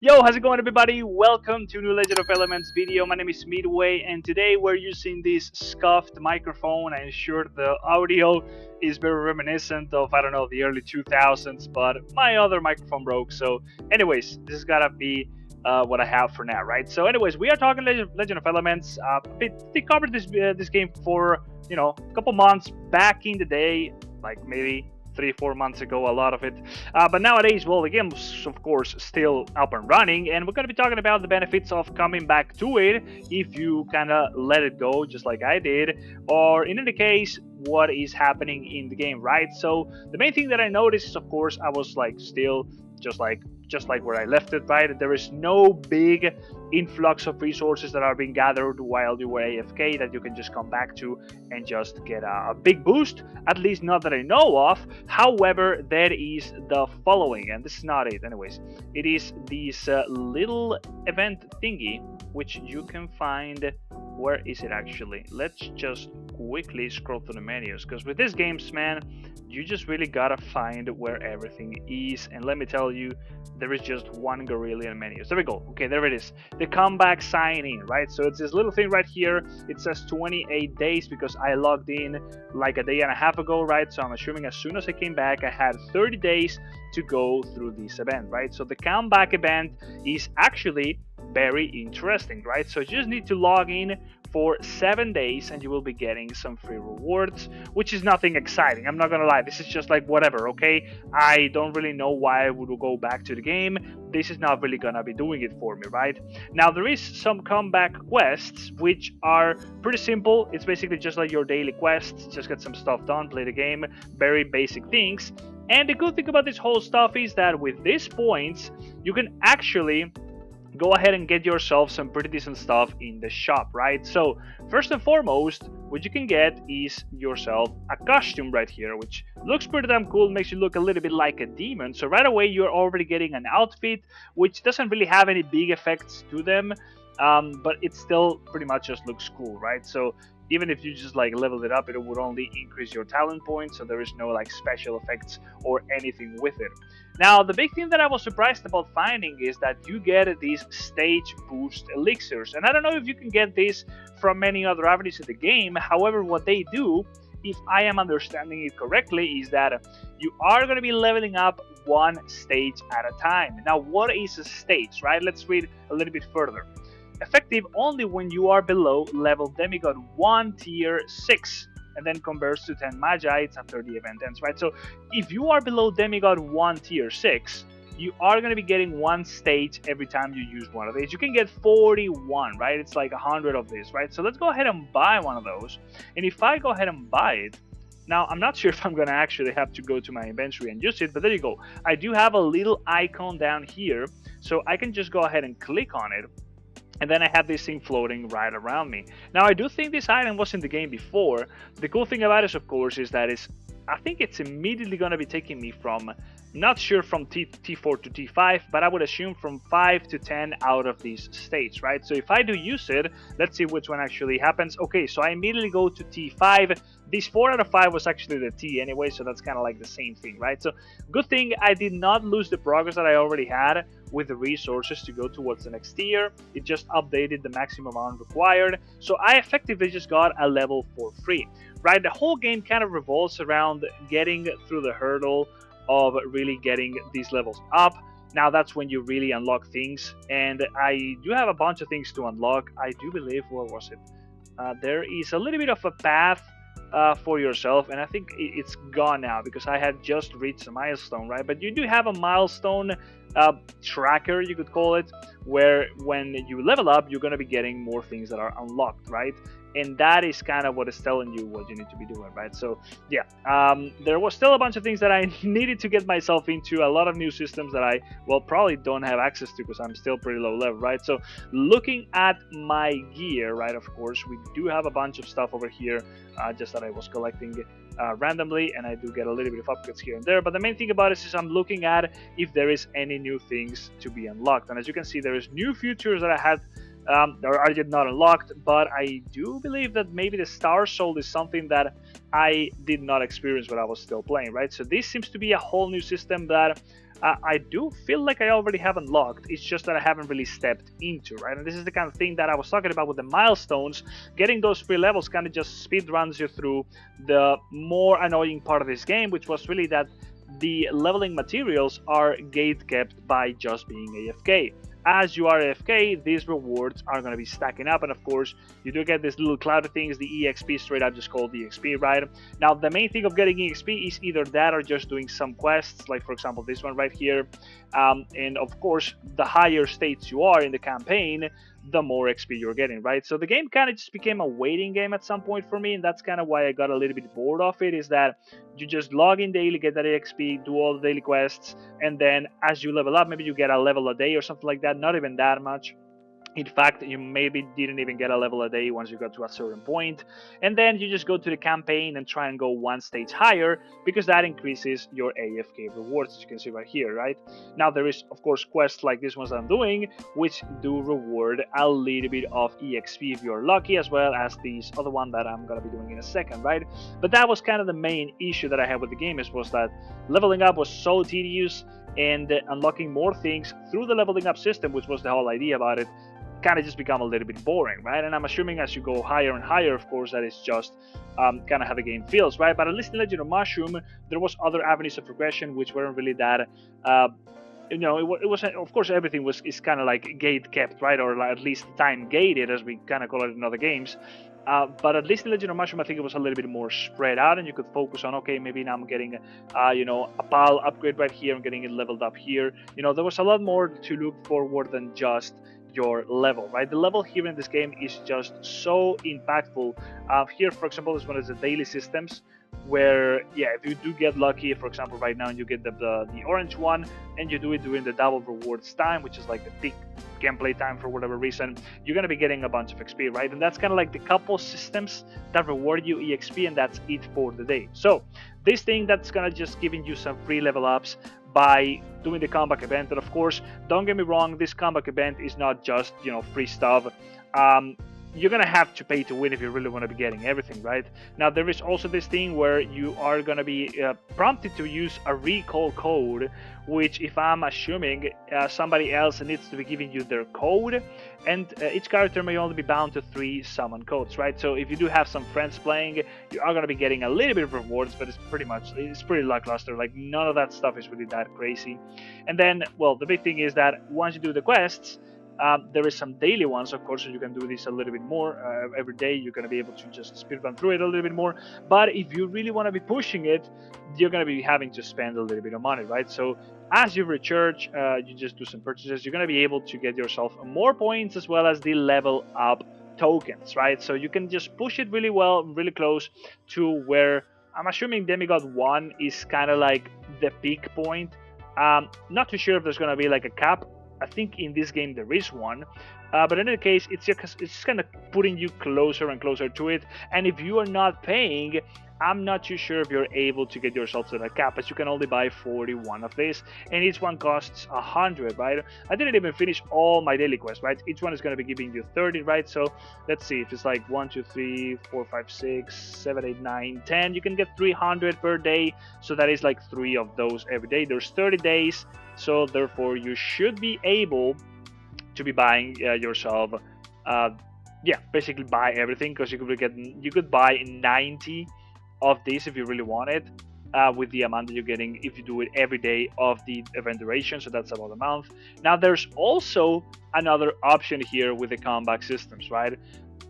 Yo, how's it going, everybody? Welcome to new Legend of Elements video. My name is MIDLOE, and today we're using this scuffed microphone. I'm sure the audio is very reminiscent of, I don't know, the early 2000s, but my other microphone broke. So, anyways, this is gotta be what I have for now, right? So, anyways, we are talking Legend of Elements. They covered this game for, a couple months back in the day, like maybe 3 4 months ago, a lot of it, but nowadays, well, the game's of course still up and running, and we're going to be talking about the benefits of coming back to it if you kind of let it go just like I did, or in any case what is happening in the game, right? So the main thing that I noticed is, of course, I was like still just like where I left it, right? There is no big influx of resources that are being gathered while you were AFK that you can just come back to and just get a big boost, at least not that I know of. However, there is the following, and this is not it anyways. It is this little event thingy which you can find. Where is it actually? Let's just quickly scroll through the menus, because with these games, man, you just really gotta find where everything is. And let me tell you, there is just one gorillion menus. There we go. Okay, there it is. The comeback sign in, right? So it's this little thing right here. It says 28 days because I logged in like a day and a half ago, right? So I'm assuming as soon as I came back, I had 30 days to go through this event, right? So the comeback event is actually very interesting, right? So you just need to log in for 7 days and you will be getting some free rewards, which is nothing exciting. I'm not gonna lie, this is just like whatever, okay? I don't really know why I would go back to the game. This is not really gonna be doing it for me, right? Now there is some comeback quests which are pretty simple. It's basically just like your daily quests, just get some stuff done, play the game, very basic things. And the good thing about this whole stuff is that with these points you can actually go ahead and get yourself some pretty decent stuff in the shop, right? So first and foremost, what you can get is yourself a costume right here, which looks pretty damn cool, makes you look a little bit like a demon. So right away you're already getting an outfit which doesn't really have any big effects to them, but it still pretty much just looks cool, right? So even if you just like leveled it up, it would only increase your talent points, so there is no like special effects or anything with it. Now the big thing that I was surprised about finding is that you get these stage boost elixirs, and I don't know if you can get this from many other avenues in the game. However, what they do, if I am understanding it correctly, is that you are going to be leveling up one stage at a time. Now what is a stage, right? Let's read a little bit further. Effective only when you are below level demigod 1 tier 6, and then converts to 10 magites after the event ends, right? So if you are below demigod 1 tier 6, you are going to be getting one stage every time you use one of these. You can get 41, right? It's like 100 of these, right? So let's go ahead and buy one of those. And if I go ahead and buy it, now I'm not sure if I'm going to actually have to go to my inventory and use it, but there you go. I do have a little icon down here, so I can just go ahead and click on it, and then I have this thing floating right around me. Now I do think this item was in the game before. The cool thing about it, of course, is that I think it's immediately going to be taking me from, not sure from T4 to T5, but I would assume from 5 to 10 out of these states, right? So if I do use it, let's see which one actually happens. Okay, so I immediately go to T5. This 4 out of 5 was actually the T anyway, so that's kind of like the same thing, right? So good thing I did not lose the progress that I already had with the resources to go towards the next tier. It just updated the maximum amount required, so I effectively just got a level for free, right? The whole game kind of revolves around getting through the hurdle of really getting these levels up. Now that's when you really unlock things, and I do have a bunch of things to unlock. I do believe, what was it? There is a little bit of a path for yourself, and I think it's gone now because I had just reached a milestone, right? But you do have a milestone tracker, you could call it, where when you level up, you're going to be getting more things that are unlocked, right? And that is kind of what is telling you what you need to be doing, right? So yeah, there was still a bunch of things that I needed to get myself into, a lot of new systems that I, well, probably don't have access to because I'm still pretty low level, right? So looking at my gear, right, of course, we do have a bunch of stuff over here, just that I was collecting randomly, and I do get a little bit of upgrades here and there. But the main thing about it is I'm looking at if there is any new things to be unlocked, and as you can see, there is new features that I had are yet not unlocked, but I do believe that maybe the Star Soul is something that I did not experience when I was still playing, right? So this seems to be a whole new system that I do feel like I already have unlocked. It's just that I haven't really stepped into, right? And this is the kind of thing that I was talking about with the milestones. Getting those free levels kind of just speed runs you through the more annoying part of this game, which was really that the leveling materials are gate kept by just being AFK. As you are AFK, these rewards are going to be stacking up, and of course, you do get these little cloud things, the EXP, straight up just called EXP, right? Now, the main thing of getting EXP is either that or just doing some quests, like for example this one right here. And of course, the higher states you are in the campaign, the more XP you're getting, right? So the game kind of just became a waiting game at some point for me, and that's kind of why I got a little bit bored of it, is that you just log in daily, get that XP, do all the daily quests, and then as you level up, maybe you get a level a day or something like that, not even that much. In fact, you maybe didn't even get a level a day once you got to a certain point. And then you just go to the campaign and try and go one stage higher, because that increases your AFK rewards, as you can see right here, right? Now, there is, of course, quests like this ones I'm doing, which do reward a little bit of EXP if you're lucky, as well as these other one that I'm going to be doing in a second, right? But that was kind of the main issue that I had with the game, was that leveling up was so tedious, and unlocking more things through the leveling up system, which was the whole idea about it, kind of just become a little bit boring, right? And I'm assuming as you go higher and higher, of course, that is just kind of how the game feels, right? But at least in Legend of Mushroom, there was other avenues of progression which weren't really that, it was, of course, everything is kind of like gate kept, right? Or at least time gated, as we kind of call it in other games. But at least in Legend of Mushroom, I think it was a little bit more spread out, and you could focus on, okay, maybe now I'm getting, a PAL upgrade right here, I'm getting it leveled up here. There was a lot more to look forward than just your level, right? The level here in this game is just so impactful. Here, for example, is one of the daily systems where, yeah, if you do get lucky, for example, right now you get the orange one, and you do it during the double rewards time, which is like the peak gameplay time for whatever reason, you're going to be getting a bunch of XP, right? And that's kind of like the couple systems that reward you EXP, and that's it for the day. So this thing that's going to just giving you some free level ups by doing the comeback event. And of course, don't get me wrong, this comeback event is not just, free stuff. You're gonna have to pay to win if you really want to be getting everything, right? Now, there is also this thing where you are gonna be prompted to use a recall code, which, if I'm assuming, somebody else needs to be giving you their code, and each character may only be bound to 3 summon codes, right? So if you do have some friends playing, you are gonna be getting a little bit of rewards, but it's pretty lackluster. Like, none of that stuff is really that crazy. And then, well, the big thing is that once you do the quests, there is some daily ones, of course, so you can do this a little bit more. Every day you're going to be able to just speedrun through it a little bit more. But if you really want to be pushing it, you're going to be having to spend a little bit of money, right? So as you recharge, you just do some purchases, you're going to be able to get yourself more points, as well as the level up tokens, right? So you can just push it really well, really close to where I'm assuming Demigod 1 is kind of like the peak point. Not too sure if there's going to be like a cap. I think in this game there is one, but in any case, it's just kind of putting you closer and closer to it. And if you are not paying, I'm not too sure if you're able to get yourself to that cap, as you can only buy 41 of this, and each one costs 100, right? I didn't even finish all my daily quests, right? Each one is going to be giving you 30, right? So let's see, if it's like 1, 2, 3, 4, 5, 6, 7, 8, 9, 10, you can get 300 per day. So that is like 3 of those every day. There's 30 days. So therefore, you should be able to be buying yourself, basically buy everything, because you could buy 90 of this if you really want it, with the amount that you're getting if you do it every day of the event duration. So that's about a month. Now, there's also another option here with the comeback systems, right?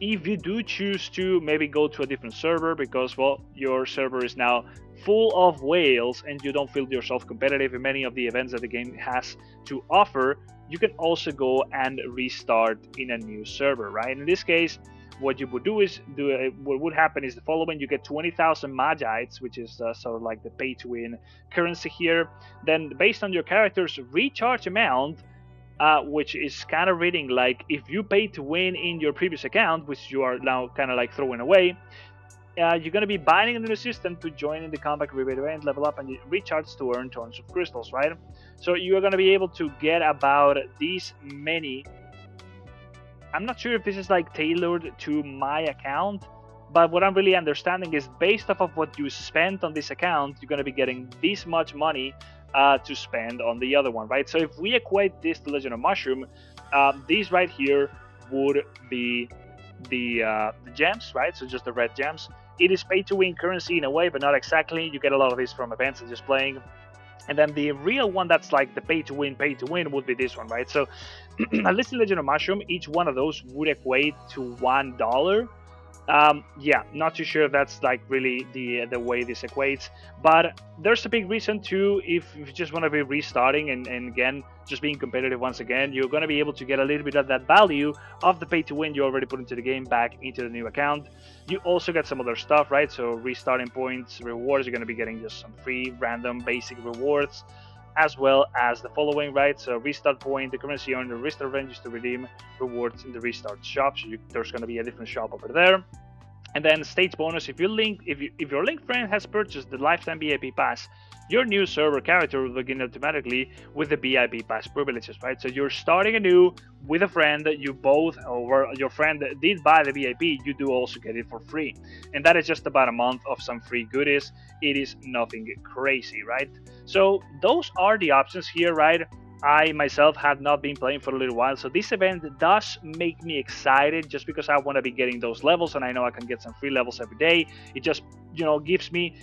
If you do choose to maybe go to a different server because, well, your server is now full of whales and you don't feel yourself competitive in many of the events that the game has to offer, you can also go and restart in a new server, right? In this case, what you would do is, what would happen is the following: you get 20,000 Magites, which is sort of like the pay-to-win currency here. Then, based on your character's recharge amount, which is kind of reading like if you paid to win in your previous account, which you are now kind of like throwing away, you're going to be buying into the system to join in the comeback rebate event, level up, and you recharge to earn tons of crystals, right? So you are going to be able to get about these many. I'm not sure if this is like tailored to my account, but what I'm really understanding is based off of what you spent on this account, you're going to be getting this much money to spend on the other one, right? So if we equate this to Legend of Mushroom, these right here would be the gems, right? So just the red gems. It is pay to win currency in a way, but not exactly. You get a lot of these from events and just playing. And then the real one that's like the pay to win would be this one, right? So at least in Legend of Mushroom, each one of those would equate to $1. Yeah, not too sure if that's like really the way this equates, but there's a big reason too. If you just want to be restarting and again just being competitive once again, you're going to be able to get a little bit of that value of the pay to win you already put into the game back into the new account. You also get some other stuff, right? So restarting points, rewards, you're going to be getting just some free random basic rewards, as well as the following, right? So restart point, the currency on the restart ranges to redeem rewards in the restart shop. So there's going to be a different shop over there. And then stage bonus: if your link friend has purchased the lifetime VIP pass, your new server character will begin automatically with the VIP pass privileges, right? So you're starting anew with a friend that you both, or your friend did buy the VIP, you do also get it for free. And that is just about a month of some free goodies. It is nothing crazy, right? So those are the options here, right? I myself have not been playing for a little while, so this event does make me excited just because I want to be getting those levels and I know I can get some free levels every day. It just, gives me,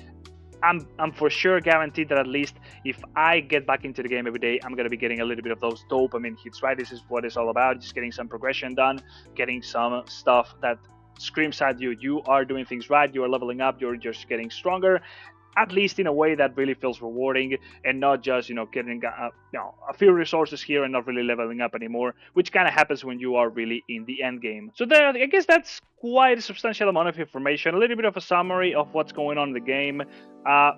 I'm for sure guaranteed that at least if I get back into the game every day, I'm going to be getting a little bit of those dopamine hits, right? This is what it's all about, just getting some progression done, getting some stuff that screams at you, you are doing things right, you are leveling up, you're just getting stronger, at least in a way that really feels rewarding, and not just getting a few resources here and not really leveling up anymore, which kind of happens when you are really in the end game. So there, I guess that's quite a substantial amount of information, a little bit of a summary of what's going on in the game.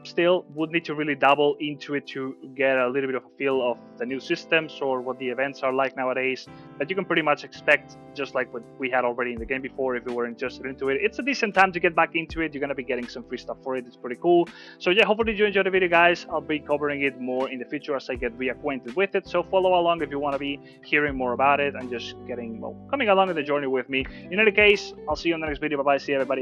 Still would need to really dabble into it to get a little bit of a feel of the new systems or what the events are like nowadays, but you can pretty much expect just like what we had already in the game before if you were interested into it. It's a decent time to get back into it. You're going to be getting some free stuff for it. It's pretty cool. So yeah, hopefully you enjoyed the video, guys. I'll be covering it more in the future as I get reacquainted with it, so follow along if you want to be hearing more about it and just coming along in the journey with me. In any case, I'll see you on the next video. Bye bye. See you, everybody.